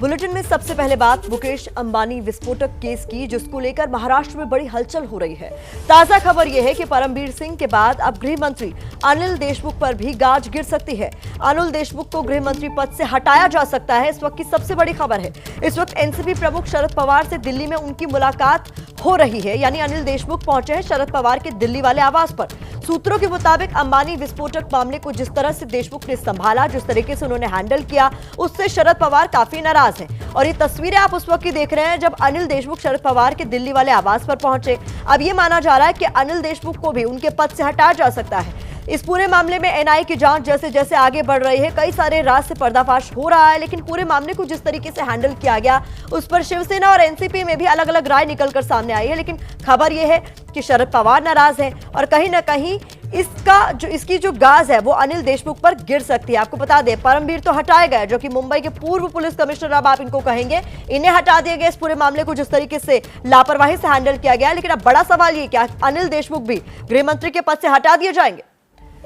Bulletin में सबसे पहले बात मुकेश अंबानी विस्फोटक केस की, जिसको लेकर महाराष्ट्र में बड़ी हलचल हो रही है। ताजा खबर यह है कि परमबीर सिंह के बाद अब गृह मंत्री अनिल देशमुख पर भी गाज गिर सकती है। अनिल देशमुख को गृह मंत्री पद से हटाया जा सकता है, इस वक्त की सबसे बड़ी खबर है। इस वक्त एनसीपी प्रमुख शरद पवार से दिल्ली में उनकी मुलाकात हो रही है, यानी अनिल देशमुख पहुंचे हैं शरद पवार के दिल्ली वाले आवास पर। सूत्रों के मुताबिक अंबानी विस्फोटक मामले को जिस तरह से देशमुख ने संभाला, जिस तरीके से उन्होंने हैंडल किया, उससे शरद पवार काफी नाराज हैं। और ये तस्वीरें आप उस वक्त की देख रहे हैं जब अनिल देशमुख शरद पवार के दिल्ली वाले आवास पर पहुंचे। अब ये माना जा रहा है कि अनिल देशमुख को भी उनके पद से हटाया जा सकता है। इस पूरे मामले में एनआईए की जांच जैसे जैसे आगे बढ़ रही है, कई सारे राज से पर्दाफाश हो रहा है, लेकिन पूरे मामले को जिस तरीके से हैंडल किया गया उस पर शिवसेना और एनसीपी में भी अलग अलग राय निकलकर सामने आई है। लेकिन खबर यह है कि शरद पवार नाराज हैं और कहीं ना कहीं इसकी जो गाज है वो अनिल देशमुख पर गिर सकती है। आपको बता दें, परमबीर तो हटाए गए, जो कि मुंबई के पूर्व पुलिस कमिश्नर अब आप इनको कहेंगे, इन्हें हटा दिया गया इस पूरे मामले को जिस तरीके से लापरवाही से हैंडल किया गया। लेकिन अब बड़ा सवाल ये, क्या अनिल देशमुख भी गृह मंत्री के पद से हटा दिए जाएंगे?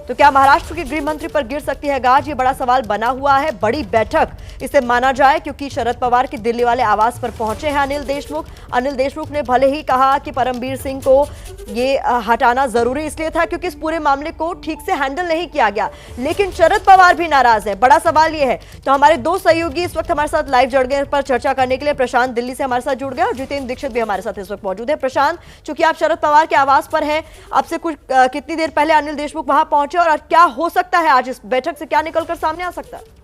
तो क्या महाराष्ट्र के गृह मंत्री पर गिर सकती है गाज? ये बड़ा सवाल बना हुआ है। बड़ी बैठक इसे माना जाए, क्योंकि शरद पवार के दिल्ली वाले आवास पर पहुंचे हैं अनिल देशमुख। अनिल देशमुख ने भले ही कहा कि परमबीर सिंह को ये हटाना जरूरी इसलिए था क्योंकि इस पूरे मामले को ठीक से हैंडल नहीं किया गया, लेकिन शरद पवार भी नाराज है। बड़ा सवाल ये है। तो हमारे दो सहयोगी इस वक्त हमारे साथ लाइव जुड़ गए पर चर्चा करने के लिए। प्रशांत दिल्ली से हमारे साथ जुड़ गए और जितेंद्र दीक्षित भी हमारे साथ इस वक्त मौजूद है। प्रशांत, चूंकि आप शरद पवार के आवास पर हैं, आपसे कुछ कितनी देर पहले अनिल देशमुख वहां पहुंचे और क्या हो सकता है आज इस बैठक से, क्या निकलकर सामने आ सकता है?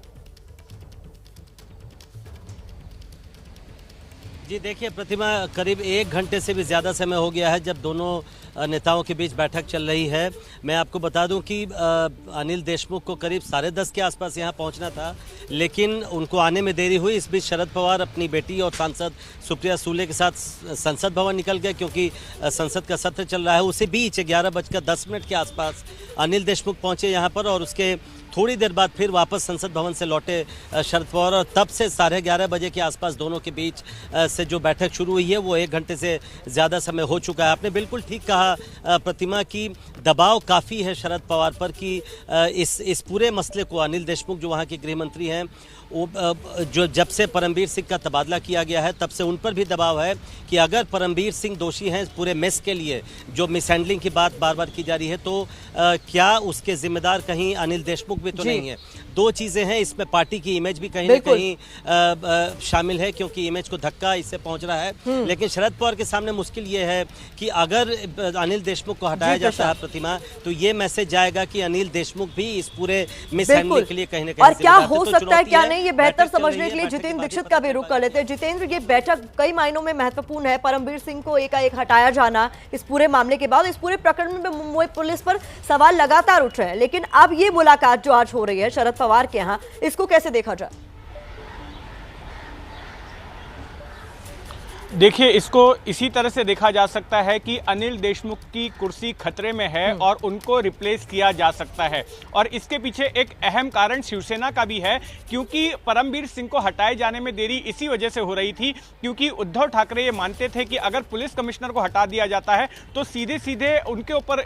जी देखिए प्रतिमा, करीब 1 घंटे से भी ज़्यादा समय हो गया है जब दोनों नेताओं के बीच बैठक चल रही है। मैं आपको बता दूं कि अनिल देशमुख को करीब 10:30 के आसपास यहां पहुंचना था, लेकिन उनको आने में देरी हुई। इस बीच शरद पवार अपनी बेटी और सांसद सुप्रिया सुले के साथ संसद भवन निकल गए, क्योंकि संसद का सत्र चल रहा है। उसी बीच 11:10 के आसपास अनिल देशमुख पहुंचे यहाँ पर और उसके थोड़ी देर बाद फिर वापस संसद भवन से लौटे शरद पवार, और तब से 11:30 बजे के आसपास दोनों के बीच से जो बैठक शुरू हुई है वो 1 घंटे से ज़्यादा समय हो चुका है। आपने बिल्कुल ठीक कहा प्रतिमा की दबाव काफ़ी है शरद पवार पर कि इस पूरे मसले को अनिल देशमुख जो वहाँ के गृह मंत्री हैं, वो जो जब से परमबीर सिंह का तबादला किया गया है तब से उन पर भी दबाव है कि अगर परमबीर सिंह दोषी हैं इस पूरे मेस के लिए, जो मिसहैंडलिंग की बात बार बार की जा रही है, तो क्या उसके जिम्मेदार कहीं अनिल देशमुख भी तो नहीं है? दो चीज़ें हैं इसमें, पार्टी की इमेज भी कहीं ना कहीं शामिल है, क्योंकि इमेज को धक्का इससे पहुंच रहा है। लेकिन शरद पवार के सामने मुश्किल ये है कि अगर अनिल देशमुख को हटाया जाता है प्रतिमा, तो ये मैसेज जाएगा कि अनिल देशमुख भी इस पूरे मिसहैंडलिंग के लिए कहीं ना कहीं, और क्या हो सकता है क्या नहीं, ये बेहतर समझने के लिए जितेंद्र दीक्षित का भी रुख कर लेते हैं। जितेंद्र, ये बैठक कई मायनों में महत्वपूर्ण है। परमबीर सिंह को एकाएक हटाया जाना इस पूरे मामले के बाद, इस पूरे प्रकरण में मुंबई पुलिस पर सवाल लगातार उठ रहे हैं, लेकिन अब ये मुलाकात जो आज हो रही है शरद पवार के यहाँ, इसको कैसे देखा जाए? देखिए, इसको इसी तरह से देखा जा सकता है कि अनिल देशमुख की कुर्सी खतरे में है और उनको रिप्लेस किया जा सकता है। और इसके पीछे एक अहम कारण शिवसेना का भी है, क्योंकि परमबीर सिंह को हटाए जाने में देरी इसी वजह से हो रही थी क्योंकि उद्धव ठाकरे ये मानते थे कि अगर पुलिस कमिश्नर को हटा दिया जाता है तो सीधे सीधे उनके ऊपर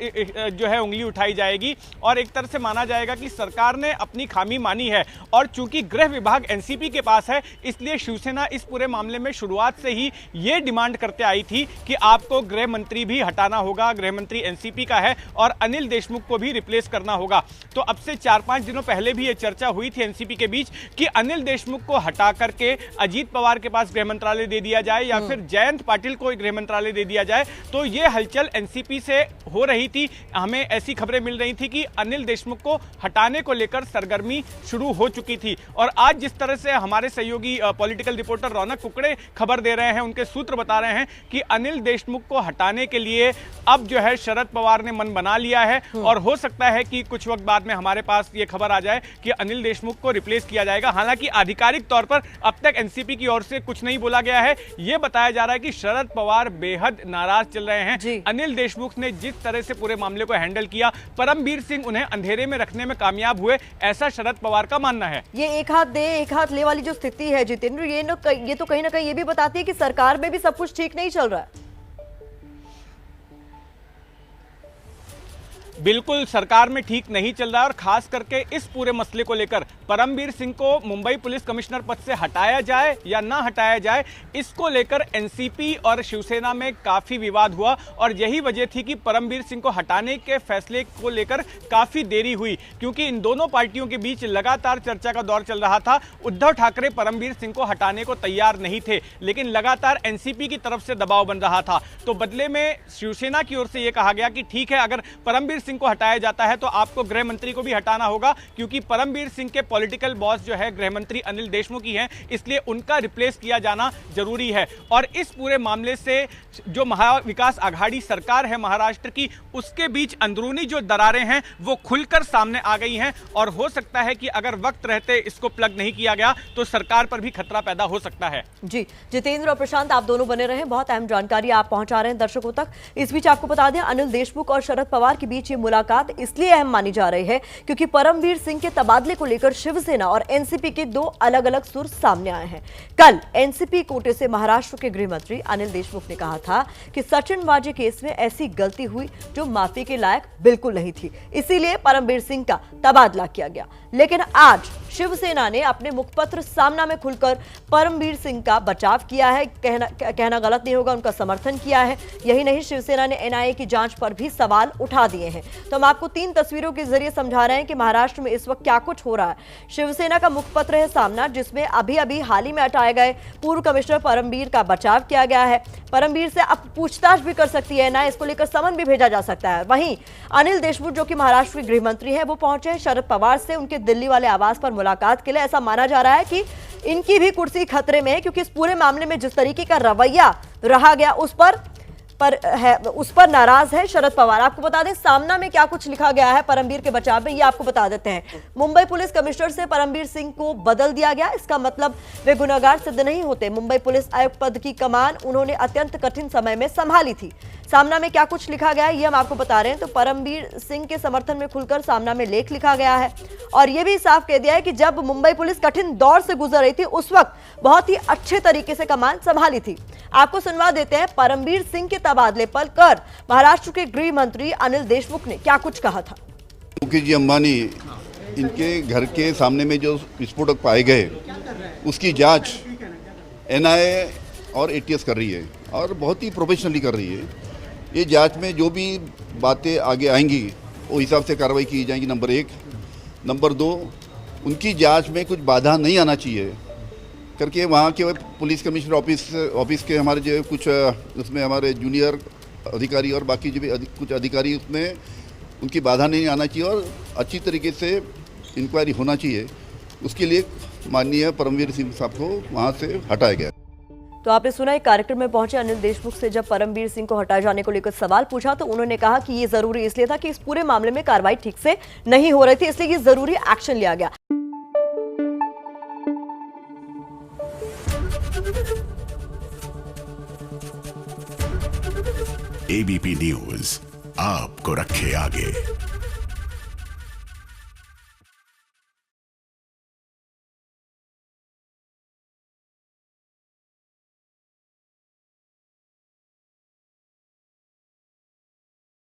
जो है उंगली उठाई जाएगी और एक तरह से माना जाएगा कि सरकार ने अपनी खामी मानी है। और चूंकि गृह विभाग एनसीपी के पास है, इसलिए शिवसेना इस पूरे मामले में शुरुआत से ही ये डिमांड करते आई थी कि आपको गृह मंत्री भी हटाना होगा, गृह मंत्री एनसीपी का है, और अनिल देशमुख को भी रिप्लेस करना होगा। तो अब से 4-5 दिनों पहले भी ये चर्चा हुई थी एनसीपी के बीच कि अनिल देशमुख को हटा करके अजीत पवार के पास गृह मंत्रालय दे दिया जाए या फिर जयंत पाटिल को गृह मंत्रालय दे दिया जाए। तो ये हलचल एनसीपी से हो रही थी। हमें ऐसी खबरें मिल रही थी कि अनिल देशमुख को हटाने को लेकर सरगर्मी शुरू हो चुकी थी। और आज जिस तरह से हमारे सहयोगी पॉलिटिकल रिपोर्टर रौनक कुकड़े खबर दे रहे हैं, उनके सूत्र बता रहे हैं कि अनिल देशमुख को हटाने के लिए अब जो है शरद पवार ने मन बना लिया है और हो सकता है कि कुछ वक्त बाद में हमारे पास ये खबर आ जाए कि अनिल देशमुख को रिप्लेस किया जाएगा। हालांकि आधिकारिक तौर पर अब तक एनसीपी की ओर से कुछ नहीं बोला गया है। यह बताया जा रहा है कि शरद पवार बेहद नाराज चल रहे हैं। अनिल देशमुख ने जिस तरह से पूरे मामले को हैंडल किया, परमबीर सिंह उन्हें अंधेरे में रखने में कामयाब हुए, ऐसा शरद पवार का मानना है। ये एक हाथ दे एक हाथ ले वाली जो स्थिति है जितेंद्र, ये तो कहीं ना कहीं ये भी बताती है कि सरकार में भी सब कुछ ठीक नहीं चल रहा है। बिल्कुल सरकार में ठीक नहीं चल रहा है और खास करके इस पूरे मसले को लेकर परमबीर सिंह को मुंबई पुलिस कमिश्नर पद से हटाया जाए या ना हटाया जाए, इसको लेकर एनसीपी और शिवसेना में काफी विवाद हुआ और यही वजह थी कि परमबीर सिंह को हटाने के फैसले को लेकर काफी देरी हुई, क्योंकि इन दोनों पार्टियों के बीच लगातार चर्चा का दौर चल रहा था। उद्धव ठाकरे परमबीर सिंह को हटाने को तैयार नहीं थे, लेकिन लगातार एनसीपी की तरफ से दबाव बन रहा था। तो बदले में शिवसेना की ओर से यह कहा गया कि ठीक है, अगर परमबीर सिंह को हटाया जाता है तो आपको गृह मंत्री को भी हटाना होगा, क्योंकि परमबीर सिंह के पॉलिटिकल बॉस जो है गृह मंत्री अनिल देशमुख ही हैं, इसलिए उनका रिप्लेस किया जाना जरूरी है। और इस पूरे मामले से जो महाविकास आघाड़ी सरकार है महाराष्ट्र की, उसके बीच अंदरूनी जो दरारें हैं वो खुलकर सामने आ गई हैं और हो सकता है कि अगर वक्त रहते इसको प्लग नहीं किया गया तो सरकार पर भी खतरा पैदा हो सकता है। जी, जितेंद्र और प्रशांत, आप दोनों बने रहे, बहुत अहम जानकारी आप पहुंचा रहे हैं दर्शकों तक। इस बीच आपको बता दें, अनिल देशमुख और शरद पवार के बीच ये मुलाकात इसलिए अहम मानी जा रही है क्योंकि परमबीर सिंह के तबादले को लेकर शिवसेना और एनसीपी के दो अलग अलग सुर सामने आए हैं। कल एनसीपी कोटे से महाराष्ट्र के गृह मंत्री अनिल देशमुख ने कहा था कि सचिन वाजे केस में ऐसी गलती हुई जो माफी के लायक बिल्कुल नहीं थी, इसीलिए परमबीर सिंह का तबादला किया गया। लेकिन आज शिवसेना ने अपने मुखपत्र सामना में खुलकर परमबीर सिंह का बचाव किया है, कहना गलत नहीं होगा, उनका समर्थन किया है। यही नहीं, शिवसेना ने एनआईए की जांच पर भी सवाल उठा दिए हैं। तो हम आपको 3 तस्वीरों के जरिए समझा रहे हैं कि महाराष्ट्र में इस वक्त क्या कुछ हो रहा है। शिवसेना का मुखपत्र है सामना, जिसमें अभी अभी हाल ही में हटाए गए पूर्व कमिश्नर परमबीर का बचाव किया गया है। परमबीर से अब पूछताछ भी कर सकती है ना, इसको लेकर समन भी भेजा जा सकता है। वहीं अनिल देशमुख जो कि महाराष्ट्र के गृह मंत्री हैं, वो पहुंचे हैं शरद पवार से उनके दिल्ली वाले आवास पर मुलाकात के लिए। ऐसा माना जा रहा है कि इनकी भी कुर्सी खतरे में है, क्योंकि इस पूरे मामले में जिस तरीके का रवैया रहा गया उस पर नाराज है शरद पवार। आपको बता दें सामना में क्या कुछ लिखा गया है परमबीर के बचाव में, ये आपको बता देते हैं। मुंबई पुलिस कमिश्नर से परमबीर सिंह को बदल दिया गया, इसका मतलब वे गुनहगार सिद्ध नहीं होते। मुंबई पुलिस आयुक्त पद की कमान उन्होंने अत्यंत कठिन समय में संभाली थी। सामना में क्या कुछ लिखा गया है ये हम आपको बता रहे हैं। तो परमबीर सिंह के समर्थन में खुलकर सामना में लेख लिखा गया है और यह भी साफ कह दिया है कि जब मुंबई पुलिस कठिन दौर से गुजर रही थी उस वक्त बहुत ही अच्छे तरीके से कमान संभाली थी। आपको सुनवा देते हैं परमबीर सिंह के तबादले पर कर महाराष्ट्र के गृह मंत्री अनिल देशमुख ने क्या कुछ कहा था। मुकेश जी अंबानी, इनके घर के सामने में जो विस्फोटक पाए गए उसकी जांच एनआईए और एटीएस कर रही है और बहुत ही प्रोफेशनली कर रही है। ये जांच में जो भी बातें आगे आएंगी वो हिसाब से कार्रवाई की जाएगी, नंबर 1। नंबर 2, उनकी जांच में कुछ बाधा नहीं आना चाहिए करके वहाँ के पुलिस कमिश्नर ऑफिस के हमारे जो कुछ उसमें हमारे जूनियर अधिकारी और बाकी जो भी कुछ अधिकारी उसमें उनकी बाधा नहीं आना चाहिए और अच्छी तरीके से इंक्वायरी होना चाहिए। उसके लिए माननीय परमबीर सिंह साहब को वहाँ से हटाया गया। तो आपने सुना, एक कार्यक्रम में पहुंचे अनिल देशमुख से जब परमबीर सिंह को हटाए जाने को लेकर सवाल पूछा तो उन्होंने कहा कि ये जरूरी इसलिए था कि इस पूरे मामले में कार्रवाई ठीक से नहीं हो रही थी, इसलिए ये जरूरी एक्शन लिया गया। एबीपी न्यूज आपको रखे आगे।